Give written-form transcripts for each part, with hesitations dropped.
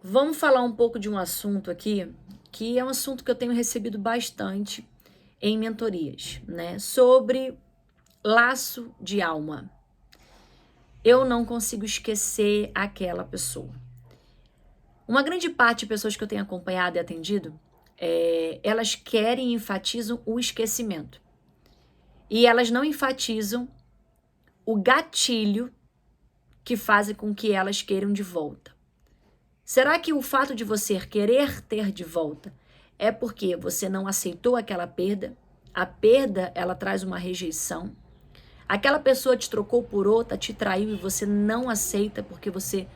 Vamos falar um pouco de um assunto aqui, que é um assunto que eu tenho recebido bastante em mentorias, né? Sobre laço de alma. Eu não consigo esquecer aquela pessoa. Uma grande parte de pessoas que eu tenho acompanhado e atendido, elas querem e enfatizam o esquecimento. E elas não enfatizam o gatilho que fazem com que elas queiram de volta. Será que o fato de você querer ter de volta é porque você não aceitou aquela perda? A perda, ela traz uma rejeição. Aquela pessoa te trocou por outra, te traiu e você não aceita porque você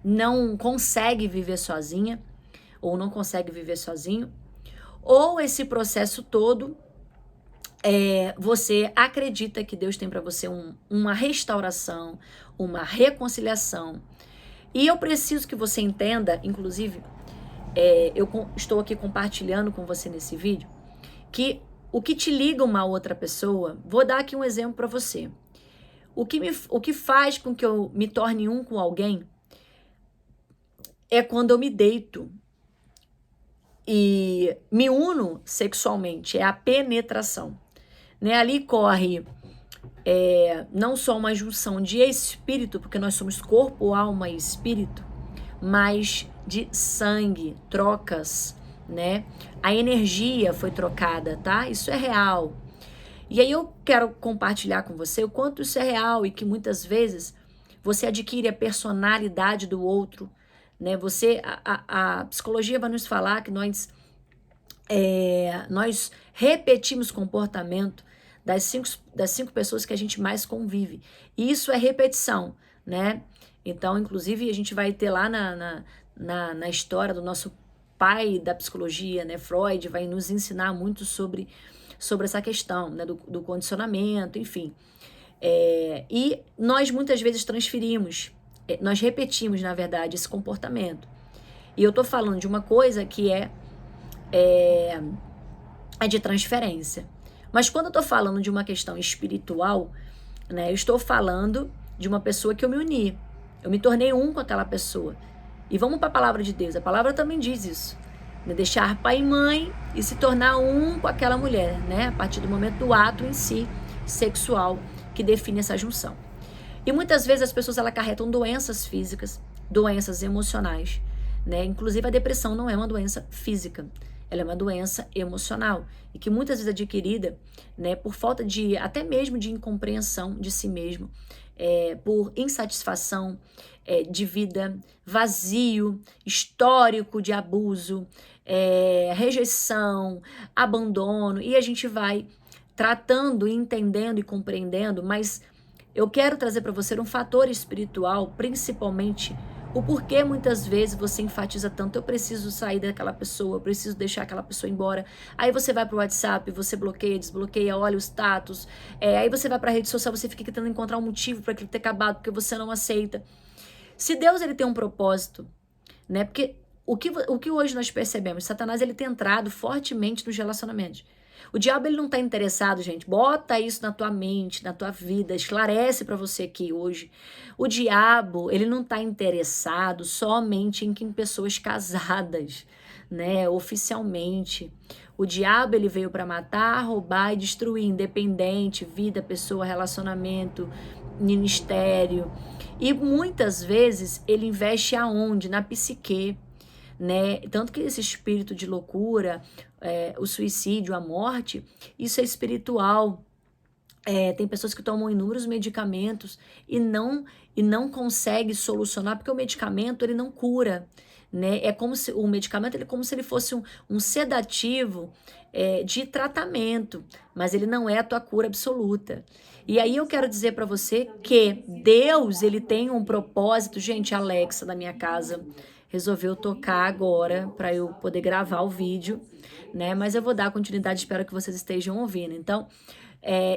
não consegue viver sozinha ou não consegue viver sozinho. Ou esse processo todo, você acredita que Deus tem para você uma restauração, uma reconciliação. E eu preciso que você entenda, inclusive, estou aqui compartilhando com você nesse vídeo, que o que te liga uma outra pessoa, vou dar aqui um exemplo para você. O que faz com que eu me torne um com alguém é quando eu me deito e me uno sexualmente, é a penetração. Né? Ali corre não só uma junção de espírito, porque nós somos corpo, alma e espírito, mas de sangue, trocas, né? A energia foi trocada, tá? Isso é real. E aí eu quero compartilhar com você o quanto isso é real e que muitas vezes você adquire a personalidade do outro, né? A psicologia vai nos falar que nós repetimos comportamento das cinco pessoas que a gente mais convive. E isso é repetição, né? Então, inclusive, a gente vai ter lá na história do nosso pai da psicologia, né? Freud vai nos ensinar muito sobre essa questão, né? Do condicionamento, enfim. E nós muitas vezes transferimos, nós repetimos, na verdade, esse comportamento. E eu tô falando de uma coisa que é de transferência. Mas quando eu tô falando de uma questão espiritual, né, eu estou falando de uma pessoa que eu me uni. Eu me tornei um com aquela pessoa. E vamos para a palavra de Deus. A palavra também diz isso. Né, deixar pai e mãe e se tornar um com aquela mulher, né? A partir do momento do ato em si, sexual, que define essa junção. E muitas vezes as pessoas acarretam doenças físicas, doenças emocionais, né? Inclusive a depressão não é uma doença física, ela é uma doença emocional e que muitas vezes é adquirida, né, por falta de, até mesmo de incompreensão de si mesmo, por insatisfação de vida, vazio, histórico de abuso, rejeição, abandono, e a gente vai tratando, entendendo e compreendendo, mas eu quero trazer para você um fator espiritual, principalmente o porquê muitas vezes você enfatiza tanto, eu preciso sair daquela pessoa, eu preciso deixar aquela pessoa embora. Aí você vai pro WhatsApp, você bloqueia, desbloqueia, olha o status. Aí você vai pra rede social, você fica tentando encontrar um motivo para aquilo ter acabado, porque você não aceita. Se Deus ele tem um propósito, né? Porque o que hoje nós percebemos, Satanás ele tem entrado fortemente nos relacionamentos. O diabo ele não está interessado, gente. Bota isso na tua mente, na tua vida, esclarece para você aqui hoje. O diabo ele não está interessado somente em pessoas casadas, né? Oficialmente. O diabo ele veio para matar, roubar e destruir, independente, vida, pessoa, relacionamento, ministério. E muitas vezes ele investe aonde? Na psique, né? Tanto que esse espírito de loucura, o suicídio, a morte, isso é espiritual. Tem pessoas que tomam inúmeros medicamentos e não consegue solucionar, porque o medicamento ele não cura, né? É como se o medicamento ele é como se ele fosse um sedativo de tratamento, mas ele não é a tua cura absoluta. E aí eu quero dizer para você que Deus ele tem um propósito, gente. A Alexa da minha casa resolveu tocar agora para eu poder gravar o vídeo, né? Mas eu vou dar continuidade, espero que vocês estejam ouvindo. Então,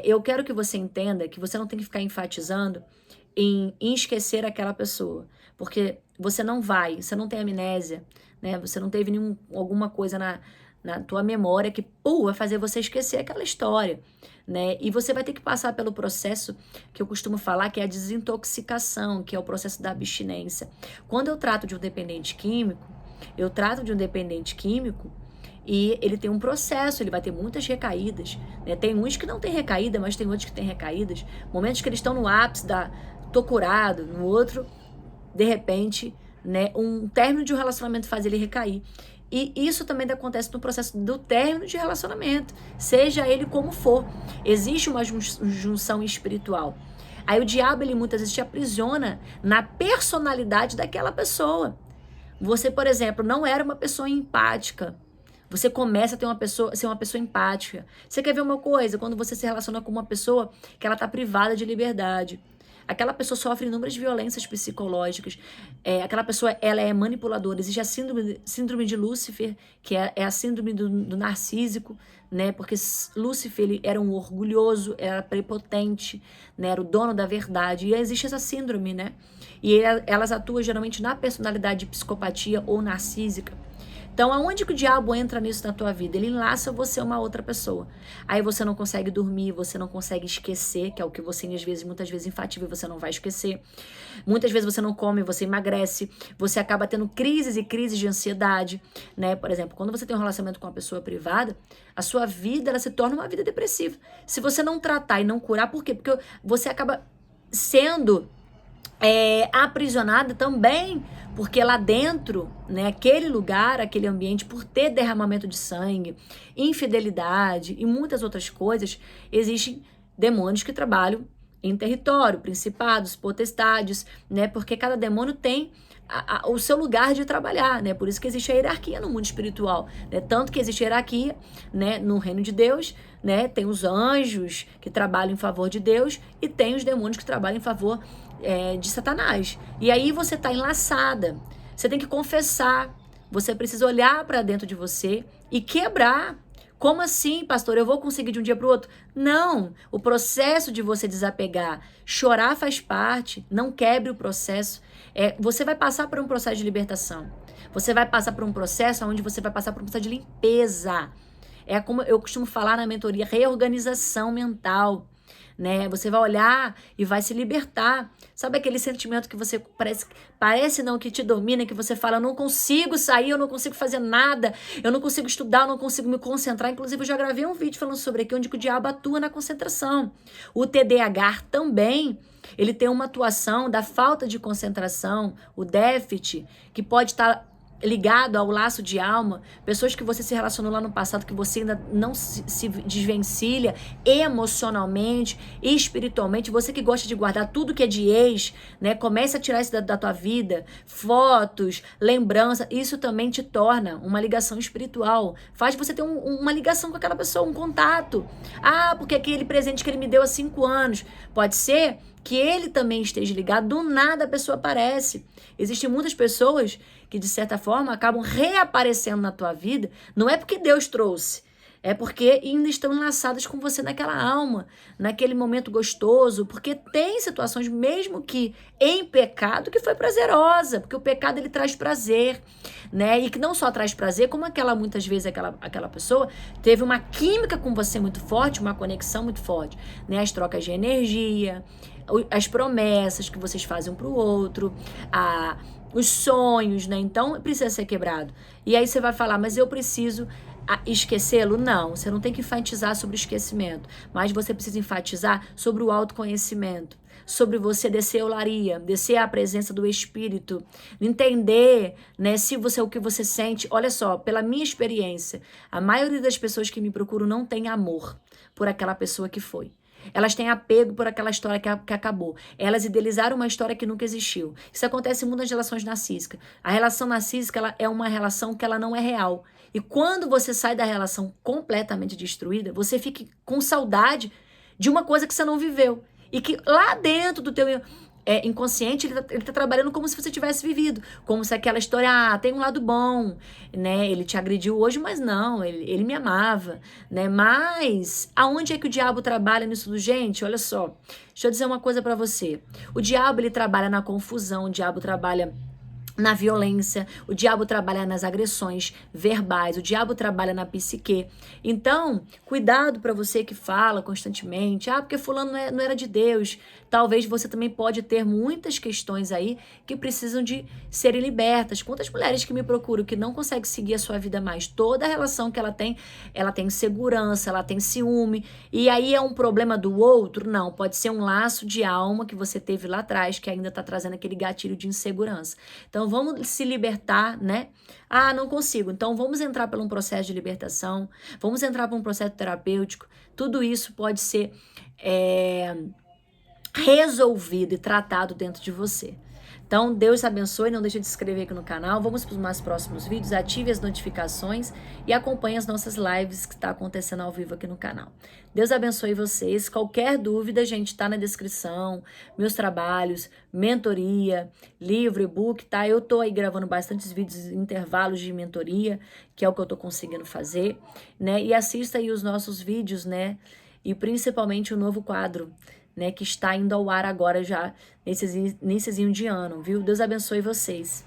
eu quero que você entenda que você não tem que ficar enfatizando em esquecer aquela pessoa, porque você não tem amnésia, né? Você não teve alguma coisa na tua memória que, vai fazer você esquecer aquela história, né? E você vai ter que passar pelo processo que eu costumo falar, que é a desintoxicação, que é o processo da abstinência. Quando eu trato de um dependente químico, e ele tem um processo, ele vai ter muitas recaídas, né? Tem uns que não tem recaída, mas tem outros que tem recaídas. Momentos que eles estão no ápice da tô curado, no outro, de repente, né, um término de um relacionamento faz ele recair. E isso também acontece no processo do término de relacionamento, seja ele como for. Existe uma junção espiritual. Aí o diabo, ele muitas vezes te aprisiona na personalidade daquela pessoa. Você, por exemplo, não era uma pessoa empática. Você começa a ser uma pessoa empática. Você quer ver uma coisa? Quando você se relaciona com uma pessoa que ela está privada de liberdade. Aquela pessoa sofre inúmeras violências psicológicas. Aquela pessoa, ela é manipuladora. Existe a síndrome de Lúcifer, que é a síndrome do narcísico, né? Porque Lúcifer, ele era um orgulhoso, era prepotente, né? Era o dono da verdade. E existe essa síndrome, né? E elas atuam geralmente na personalidade de psicopatia ou narcísica. Então, aonde que o diabo entra nisso na tua vida? Ele enlaça você a uma outra pessoa. Aí você não consegue dormir, você não consegue esquecer, que é o que você, muitas vezes, infatível, e você não vai esquecer. Muitas vezes você não come, você emagrece, você acaba tendo crises e crises de ansiedade, né? Por exemplo, quando você tem um relacionamento com uma pessoa privada, a sua vida, ela se torna uma vida depressiva. Se você não tratar e não curar, por quê? Porque você acaba sendo aprisionada também, porque lá dentro, né, aquele lugar, aquele ambiente, por ter derramamento de sangue, infidelidade e muitas outras coisas, existem demônios que trabalham em território, principados, potestades, né, porque cada demônio tem o seu lugar de trabalhar, né? Por isso que existe a hierarquia no mundo espiritual, né? Tanto que existe hierarquia, né, no reino de Deus, né? Tem os anjos que trabalham em favor de Deus e tem os demônios que trabalham em favor de Satanás. E aí você está enlaçada. Você tem que confessar. Você precisa olhar para dentro de você e quebrar. Como assim, pastor? Eu vou conseguir de um dia para o outro? Não. O processo de você desapegar, chorar faz parte. Não quebre o processo. Você vai passar por um processo de libertação. Você vai passar por um processo onde você vai passar por um processo de limpeza. É como eu costumo falar na mentoria, reorganização mental, né? Você vai olhar e vai se libertar. Sabe aquele sentimento que você parece não que te domina, que você fala, eu não consigo sair, eu não consigo fazer nada, eu não consigo estudar, eu não consigo me concentrar. Inclusive, eu já gravei um vídeo falando sobre aqui, onde que o diabo atua na concentração. O TDAH também, ele tem uma atuação da falta de concentração, o déficit, que pode estar ligado ao laço de alma, pessoas que você se relacionou lá no passado, que você ainda não se desvencilha emocionalmente e espiritualmente, você que gosta de guardar tudo que é de ex, né? Comece a tirar isso da tua vida, fotos, lembrança, isso também te torna uma ligação espiritual, faz você ter uma ligação com aquela pessoa, um contato. Porque aquele presente que ele me deu há 5 anos, pode ser que ele também esteja ligado, do nada a pessoa aparece. Existem muitas pessoas que, de certa forma, acabam reaparecendo na tua vida, não é porque Deus trouxe, é porque ainda estão enlaçadas com você naquela alma, naquele momento gostoso, porque tem situações, mesmo que em pecado, que foi prazerosa, porque o pecado, ele traz prazer, né? E que não só traz prazer, como muitas vezes aquela pessoa teve uma química com você muito forte, uma conexão muito forte, né? As trocas de energia, as promessas que vocês fazem um para o outro, os sonhos, né? Então, precisa ser quebrado. E aí você vai falar, mas eu preciso esquecê-lo? Não, você não tem que enfatizar sobre o esquecimento, mas você precisa enfatizar sobre o autoconhecimento, sobre você descer a olaria, descer a presença do Espírito, entender, né, se você o que você sente. Olha só, pela minha experiência, a maioria das pessoas que me procuram não tem amor por aquela pessoa que foi. Elas têm apego por aquela história que acabou. Elas idealizaram uma história que nunca existiu. Isso acontece em muitas relações narcísicas. A relação narcísica, ela é uma relação que ela não é real. E quando você sai da relação completamente destruída, você fica com saudade de uma coisa que você não viveu. E que lá dentro do teu inconsciente, ele tá trabalhando como se você tivesse vivido. Como se aquela história, tem um lado bom, né? Ele te agrediu hoje, mas não, ele me amava, né? Mas aonde é que o diabo trabalha nisso tudo? Gente, olha só, deixa eu dizer uma coisa pra você. O diabo, ele trabalha na confusão, o diabo trabalha na violência, o diabo trabalha nas agressões verbais, o diabo trabalha na psique. Então, cuidado para você que fala constantemente, porque fulano não era de Deus. Talvez você também pode ter muitas questões aí que precisam de serem libertas. Quantas mulheres que me procuram que não conseguem seguir a sua vida mais? Toda a relação que ela tem insegurança, ela tem ciúme, e aí é um problema do outro? Não, pode ser um laço de alma que você teve lá atrás, que ainda está trazendo aquele gatilho de insegurança. Então, vamos se libertar, né? Não consigo. Então, vamos entrar por um processo de libertação, vamos entrar por um processo terapêutico. Tudo isso pode ser resolvido e tratado dentro de você. Então, Deus abençoe, não deixe de se inscrever aqui no canal. Vamos para os mais próximos vídeos, ative as notificações e acompanhe as nossas lives que está acontecendo ao vivo aqui no canal. Deus abençoe vocês. Qualquer dúvida, gente, tá na descrição, meus trabalhos, mentoria, livro, e-book, tá? Eu tô aí gravando bastantes vídeos, intervalos de mentoria, que é o que eu tô conseguindo fazer, né? E assista aí os nossos vídeos, né? E principalmente o novo quadro, né, que está indo ao ar agora já nesse iníciozinho de ano, viu? Deus abençoe vocês.